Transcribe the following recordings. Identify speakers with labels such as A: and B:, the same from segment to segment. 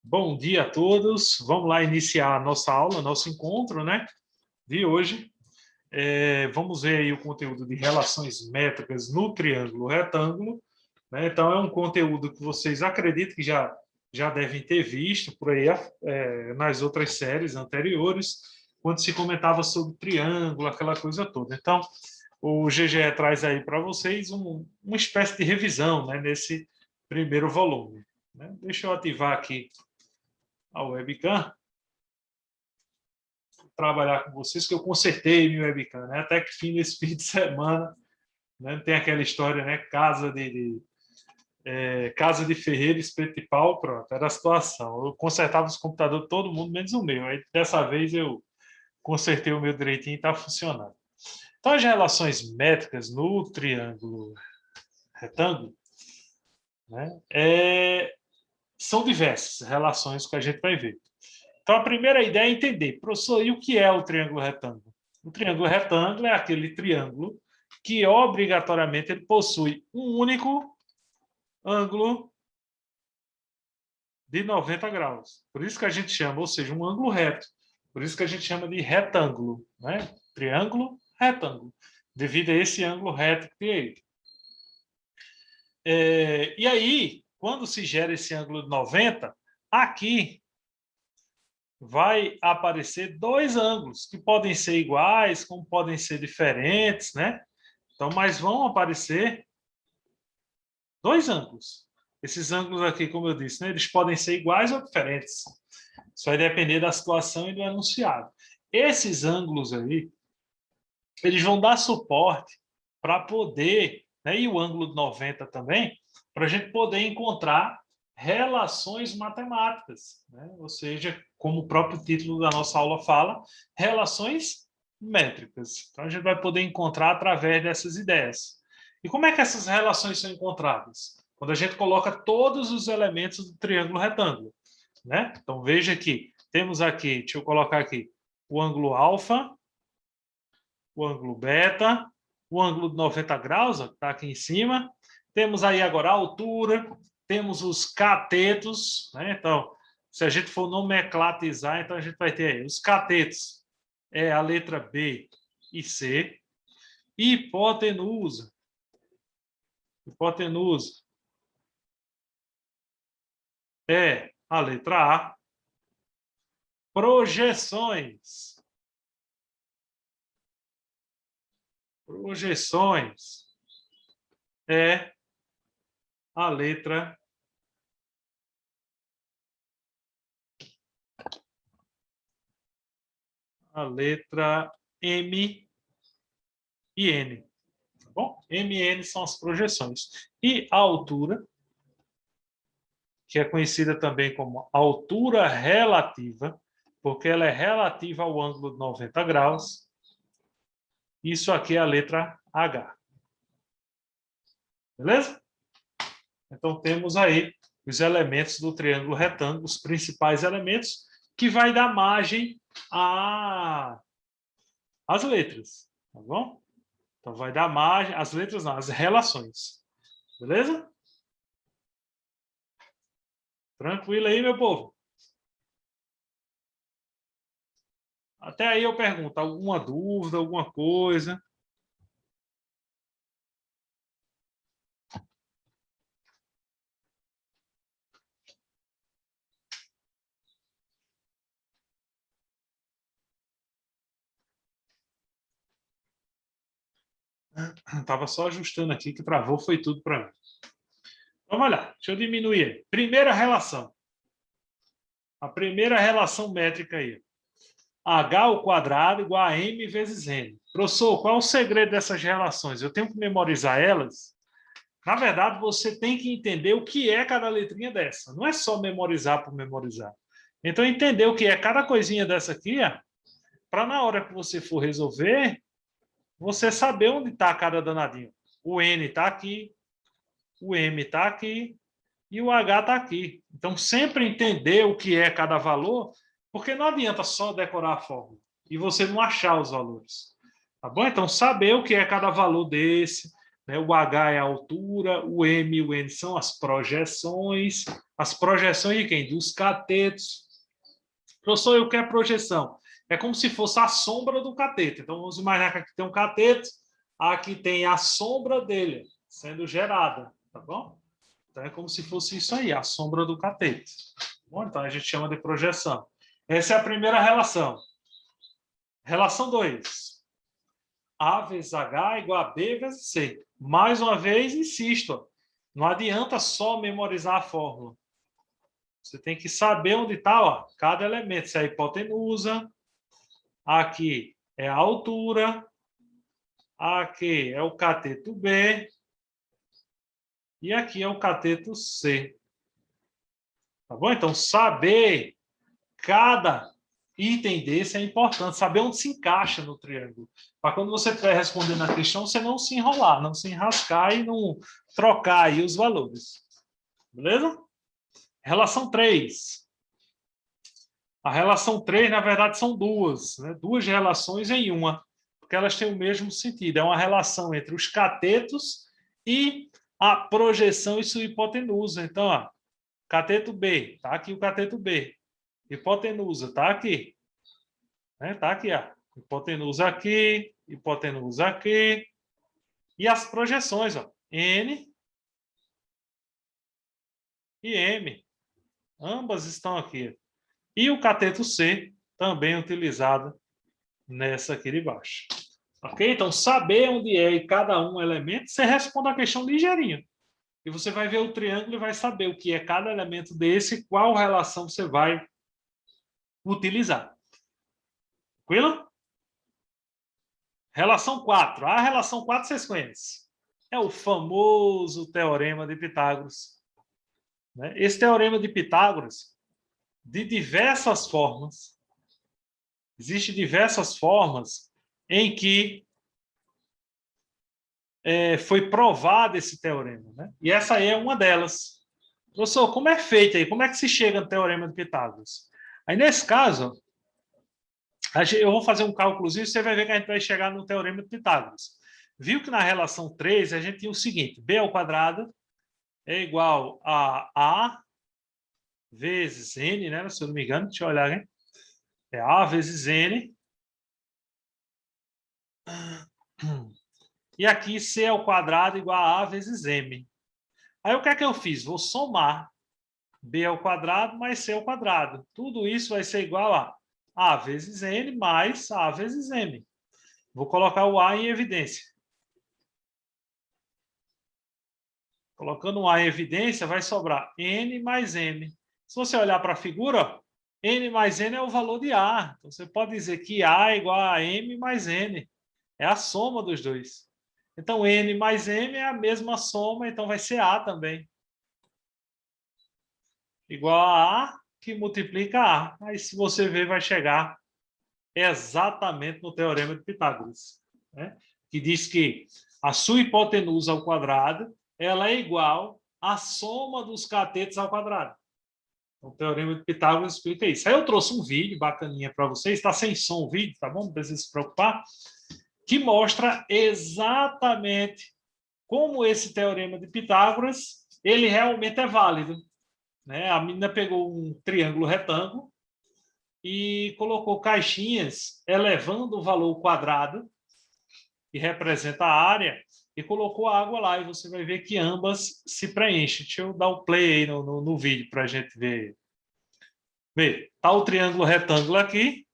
A: Bom dia a todos. Vamos lá iniciar a nossa aula, nosso encontro, né, de hoje. Vamos ver aí o conteúdo de relações métricas no triângulo retângulo, né? Então, é um conteúdo que vocês acreditam que já devem ter visto por aí nas outras séries anteriores, quando se comentava sobre triângulo, aquela coisa toda. Então, o GGE traz aí para vocês uma espécie de revisão, né, nesse primeiro volume, né? Deixa eu ativar aqui a webcam, trabalhar com vocês, que eu consertei minha webcam, né? Até que fim desse fim de semana, né? Tem aquela história, né? Casa de ferreiro, espeto de pau, pronto, era a situação. Eu consertava os computadores, todo mundo, menos o meu. Aí, dessa vez, eu consertei o meu direitinho e está funcionando. Então, as relações métricas no triângulo retângulo, né? São diversas relações que a gente vai ver. Então, a primeira ideia é entender, professor, e o que é o triângulo retângulo? O triângulo retângulo é aquele triângulo que, obrigatoriamente, ele possui um único ângulo de 90 graus. Por isso que a gente chama, ou seja, um ângulo reto. Por isso que a gente chama de retângulo, né? Triângulo retângulo, devido a esse ângulo reto que tem aí. E aí, quando se gera esse ângulo de 90, aqui vai aparecer dois ângulos, que podem ser iguais, como podem ser diferentes, né? Então, mas vão aparecer dois ângulos. Esses ângulos aqui, como eu disse, né, eles podem ser iguais ou diferentes. Isso vai depender da situação e do enunciado. Esses ângulos aí, eles vão dar suporte para poder, né, e o ângulo de 90 também, para a gente poder encontrar relações matemáticas, né? Ou seja, como o próprio título da nossa aula fala, relações métricas. Então, a gente vai poder encontrar através dessas ideias. E como é que essas relações são encontradas? Quando a gente coloca todos os elementos do triângulo retângulo, né? Então, veja aqui, temos aqui, deixa eu colocar aqui, o ângulo alfa, o ângulo beta, o ângulo de 90 graus, que está aqui em cima. Temos aí agora a altura, temos os catetos, né? Então, se a gente for nomenclatizar, então a gente vai ter aí os catetos, é a letra B e C. Hipotenusa. Hipotenusa é a letra A. Projeções. Projeções é a letra M e N. Tá bom? M e N são as projeções. E a altura, que é conhecida também como altura relativa, porque ela é relativa ao ângulo de 90 graus. Isso aqui é a letra H. Beleza? Então, temos aí os elementos do triângulo retângulo, os principais elementos, que vai dar margem às letras. Tá bom? Então, vai dar margem, as letras não, as relações. Beleza? Tranquilo aí, meu povo? Até aí eu pergunto, alguma dúvida, alguma coisa? Estava só ajustando aqui, que travou, foi tudo para mim. Vamos olhar, deixa eu diminuir aí. Primeira relação. A primeira relação métrica aí. H ao quadrado igual a M vezes N. Professor, qual é o segredo dessas relações? Eu tenho que memorizar elas? Na verdade, você tem que entender o que é cada letrinha dessa. Não é só memorizar por memorizar. Então, entender o que é cada coisinha dessa aqui, para na hora que você for resolver, você saber onde está cada danadinho. O N está aqui, o M está aqui e o H está aqui. Então, sempre entender o que é cada valor, porque não adianta só decorar a fórmula e você não achar os valores. Tá bom? Então, saber o que é cada valor desse, né? O H é a altura, o M e o N são as projeções, As projeções de quem? Dos catetos. Professor, eu quero projeção. É como se fosse a sombra do cateto. Então, vamos imaginar que aqui tem um cateto, aqui tem a sombra dele sendo gerada, tá bom? Então, é como se fosse isso aí, a sombra do cateto. Bom, então, a gente chama de projeção. Essa é a primeira relação. Relação 2. A vezes H igual a B vezes C. Mais uma vez, insisto, ó, não adianta só memorizar a fórmula. Você tem que saber onde está cada elemento. Se é a hipotenusa, aqui é a altura, aqui é o cateto B e aqui é o cateto C. Tá bom? Então, saber cada item desse é importante, saber onde se encaixa no triângulo. Para quando você estiver respondendo a questão, você não se enrolar, não se enrascar e não trocar aí os valores. Beleza? Relação 3. A relação 3, na verdade, são duas, né? Duas relações em uma, porque elas têm o mesmo sentido. É uma relação entre os catetos e a projeção e sua hipotenusa. Então, ó, cateto B, está aqui o cateto B. Hipotenusa, está aqui. Está aqui, ó. Hipotenusa aqui, hipotenusa aqui. E as projeções, ó, N e M. Ambas estão aqui. E o cateto C, também utilizado nessa aqui de baixo. Ok? Então, saber onde é cada um elemento, você responde a questão ligeirinho. E você vai ver o triângulo e vai saber o que é cada elemento desse e qual relação você vai utilizar. Tranquilo? Relação 4. A relação 4 vocês conhecem. É o famoso teorema de Pitágoras. Esse teorema de Pitágoras, de diversas formas, existem diversas formas em que foi provado esse teorema. Né? E essa aí é uma delas. Professor, como é feito aí? Como é que se chega no teorema de Pitágoras? Aí, nesse caso, eu vou fazer um cálculozinho e você vai ver que a gente vai chegar no teorema de Pitágoras. Viu que na relação 3 a gente tinha o seguinte: b ao quadrado é igual a A vezes N, né? Se eu não me engano, deixa eu olhar, hein? É A vezes N. E aqui C ao quadrado igual a A vezes M. Aí o que é que eu fiz? Vou somar B ao quadrado mais C ao quadrado. Tudo isso vai ser igual a A vezes N mais A vezes M. Vou colocar o A em evidência. Colocando o A em evidência, vai sobrar N mais M. Se você olhar para a figura, N mais N é o valor de A. Então, você pode dizer que A é igual a M mais N. É a soma dos dois. Então, N mais M é a mesma soma, então vai ser A também. Igual a A que multiplica A. Aí, se você ver, vai chegar exatamente no teorema de Pitágoras, né? Que diz que a sua hipotenusa ao quadrado ela é igual à soma dos catetos ao quadrado. Então, o teorema de Pitágoras explica isso. Aí eu trouxe um vídeo bacaninha para vocês, está sem som o vídeo, tá bom? Não precisa se preocupar, que mostra exatamente como esse teorema de Pitágoras ele realmente é válido. Né? A menina pegou um triângulo retângulo e colocou caixinhas elevando o valor quadrado, que representa a área, e colocou a água lá, e você vai ver que ambas se preenchem. Deixa eu dar o play aí no vídeo para a gente ver. Vê, está o triângulo retângulo aqui,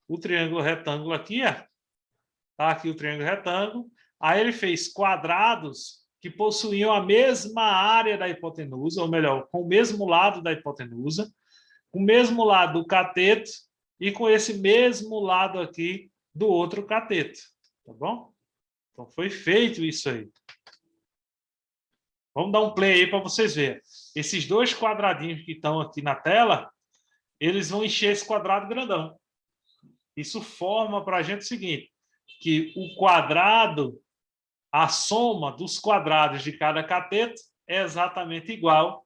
A: o triângulo retângulo aqui, está aqui o triângulo retângulo, aí ele fez quadrados que possuíam a mesma área da hipotenusa, ou melhor, com o mesmo lado da hipotenusa, com o mesmo lado do cateto e com esse mesmo lado aqui do outro cateto, tá bom? Então foi feito isso aí. Vamos dar um play aí para vocês verem. Esses dois quadradinhos que estão aqui na tela, eles vão encher esse quadrado grandão. Isso forma para a gente o seguinte, que o quadrado, a soma dos quadrados de cada cateto é exatamente igual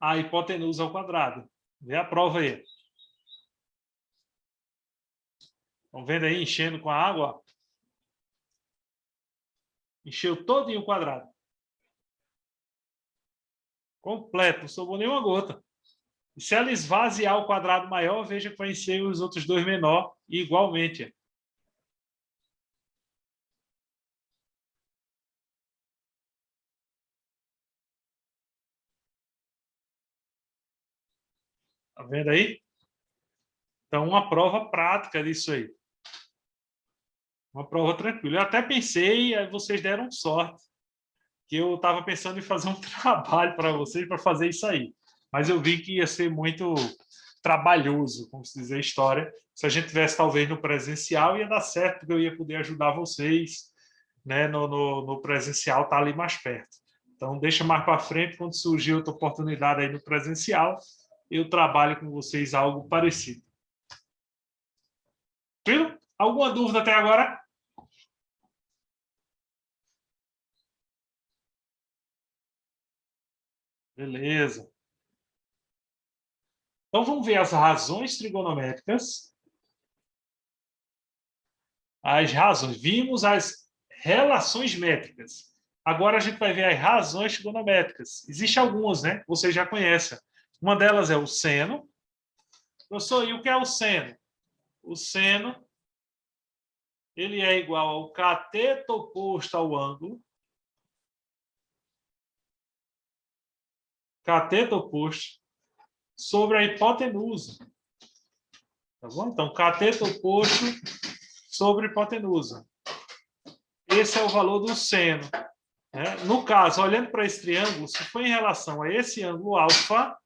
A: à hipotenusa ao quadrado. Vê a prova aí. Estão vendo aí enchendo com a água? Encheu todo em um quadrado. Completo, não sobrou nenhuma gota. E se ela esvaziar o quadrado maior, veja que vai ser os outros dois menor igualmente. Tá vendo aí? Então, uma prova prática disso aí. Uma prova tranquila. Eu até pensei, aí vocês deram sorte, que eu estava pensando em fazer um trabalho para vocês para fazer isso aí. Mas eu vi que ia ser muito trabalhoso, como se diz a história. Se a gente tivesse, talvez, no presencial, ia dar certo, porque eu ia poder ajudar vocês, né, no presencial, tá ali mais perto. Então, deixa mais para frente, quando surgir outra oportunidade aí no presencial, eu trabalho com vocês algo parecido. Tranquilo? Alguma dúvida até agora? Beleza. Então, vamos ver as razões trigonométricas. As razões. Vimos as relações métricas. Agora a gente vai ver as razões trigonométricas. Existem algumas, né? Vocês já conhecem. Uma delas é o seno. Professor, e o que é o seno? O seno ele é igual ao cateto oposto ao ângulo. Cateto oposto sobre a hipotenusa. Tá bom? Então, cateto oposto sobre hipotenusa. Esse é o valor do seno. Né? No caso, olhando para esse triângulo, se for em relação a esse ângulo alfa,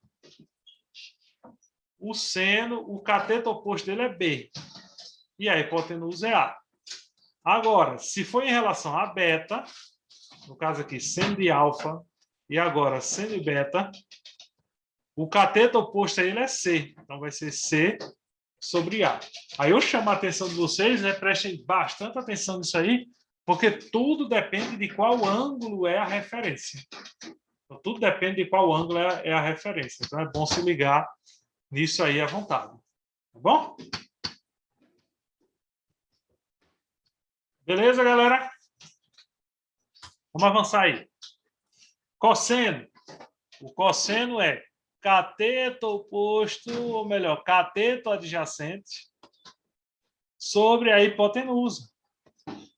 A: o seno, o cateto oposto dele é B. E a hipotenusa é A. Agora, se for em relação a beta, no caso aqui, seno de alfa, e agora seno de beta, o cateto oposto a ele é C. Então, vai ser C sobre A. Aí eu chamo a atenção de vocês, né? Prestem bastante atenção nisso aí, porque tudo depende de qual ângulo é a referência. Então, tudo depende de qual ângulo é a referência. Então, é bom se ligar nisso aí à vontade. Tá bom? Beleza, galera? Vamos avançar aí. Cosseno. O cosseno é cateto oposto, ou melhor, cateto adjacente sobre a hipotenusa.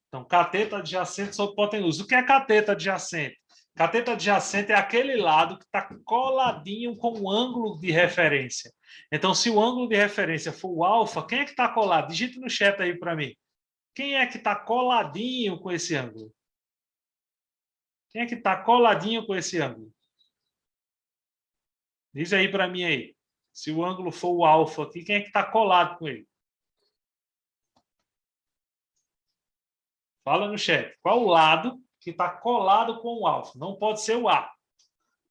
A: Então, cateto adjacente sobre hipotenusa. O que é cateto adjacente? Cateto adjacente é aquele lado que está coladinho com o ângulo de referência. Então, se o ângulo de referência for o alfa, quem é que está colado? Digite no chat aí para mim. Quem é que está coladinho com esse ângulo? Quem é que está coladinho com esse ângulo? Diz aí para mim aí. Se o ângulo for o alfa aqui, quem é que está colado com ele? Fala no chat. Qual o lado que está colado com o alfa? Não pode ser o A.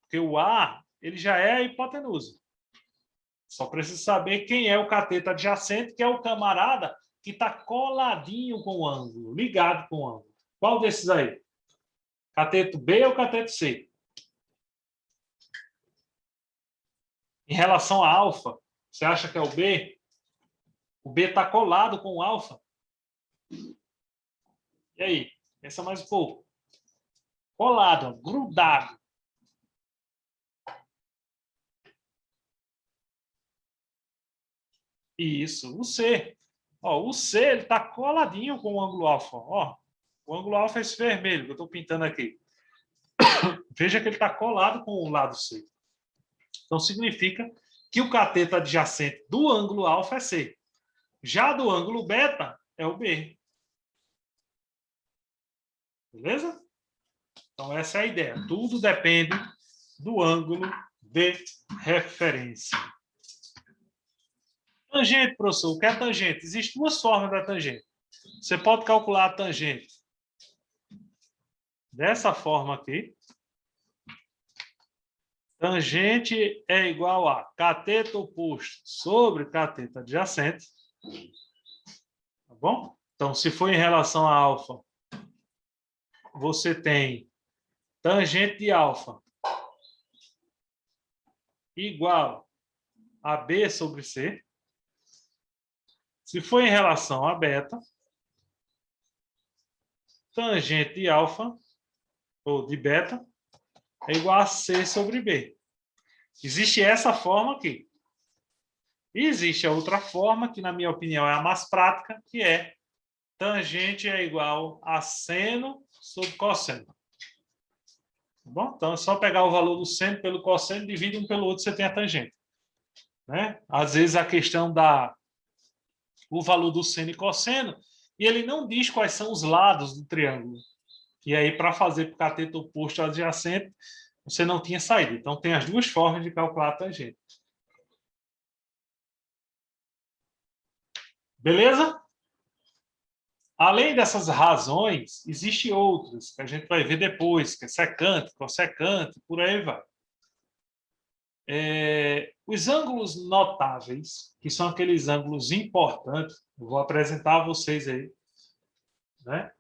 A: Porque o A ele já é a hipotenusa. Só precisa saber quem é o cateto adjacente, que é o camarada que está coladinho com o ângulo, ligado com o ângulo. Qual desses aí? Cateto B ou cateto C? Em relação a alfa, você acha que é o B? O B está colado com o alfa? E aí? Pensa mais um pouco. Colado, grudado. Isso, o C. Ó, o C ele está coladinho com o ângulo alfa. Ó, o ângulo alfa é esse vermelho que eu estou pintando aqui. Veja que ele está colado com o lado C. Então, significa que o cateto adjacente do ângulo alfa é C. Já do ângulo beta é o B. Beleza? Então, essa é a ideia. Tudo depende do ângulo de referência. Tangente, professor. O que é tangente? Existem duas formas da tangente. Você pode calcular a tangente dessa forma aqui. Tangente é igual a cateto oposto sobre cateto adjacente. Tá bom? Então, se for em relação a alfa, você tem tangente de alfa igual a B sobre C. Se for em relação a beta, tangente de alfa, ou de beta, é igual a C sobre B. Existe essa forma aqui. E existe a outra forma, que na minha opinião é a mais prática, que é tangente é igual a seno sobre cosseno. Tá bom? Então, é só pegar o valor do seno pelo cosseno, divide um pelo outro, você tem a tangente. Né? Às vezes a questão dá o valor do seno e cosseno, e ele não diz quais são os lados do triângulo. E aí, para fazer para o cateto oposto adjacente, você não tinha saída. Então, tem as duas formas de calcular a tangente. Beleza? Além dessas razões, existem outras que a gente vai ver depois, que é secante, cossecante, por aí vai. Os ângulos notáveis, que são aqueles ângulos importantes, eu vou apresentar a vocês aí, né?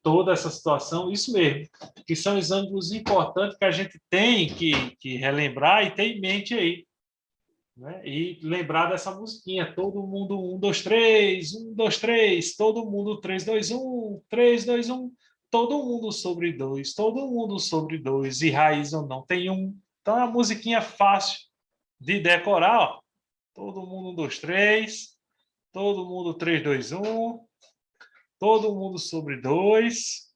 A: Toda essa situação, isso mesmo, que são os ângulos importantes que a gente tem que relembrar e ter em mente aí. Né? E lembrar dessa musiquinha, todo mundo 1, 2, 3, 1, 2, 3, todo mundo 3, 2, 1, 3, 2, 1, todo mundo sobre 2, todo mundo sobre 2, e raiz ou não tem 1. Então é uma musiquinha fácil de decorar, ó. Todo mundo 1, 2, 3, todo mundo 3, 2, 1, todo mundo sobre 2,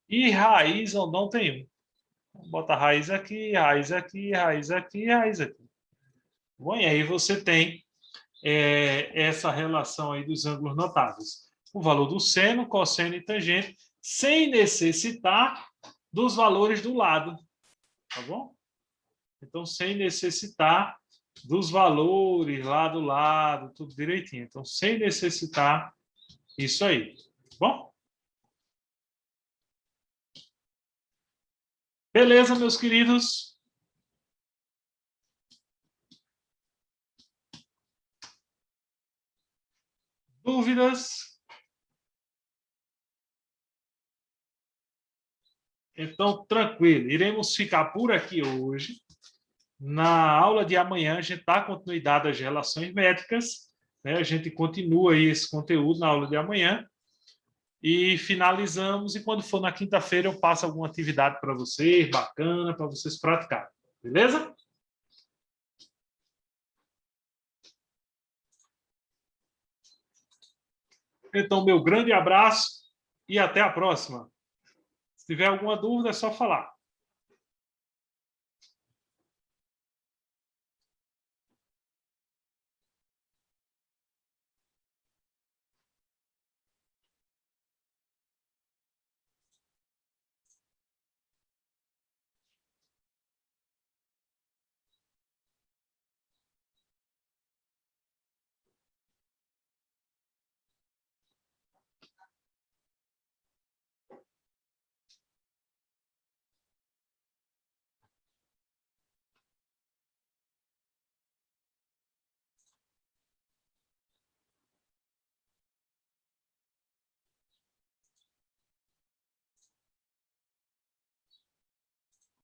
A: e raiz ou não tem 1. Bota raiz aqui, raiz aqui, raiz aqui, raiz aqui. Bom, e aí você tem essa relação aí dos ângulos notáveis. O valor do seno, cosseno e tangente, sem necessitar dos valores do lado. Tá bom? Então, sem necessitar dos valores lá do lado, tudo direitinho. Então, sem necessitar isso aí. Tá bom? Beleza, meus queridos? Dúvidas? Então, tranquilo. Iremos ficar por aqui hoje. Na aula de amanhã, a gente dá continuidade às relações métricas. Né? A gente continua aí esse conteúdo na aula de amanhã. E finalizamos. E quando for na quinta-feira, eu passo alguma atividade para vocês, bacana, para vocês praticarem. Beleza? Então, meu grande abraço e até a próxima. Se tiver alguma dúvida, é só falar.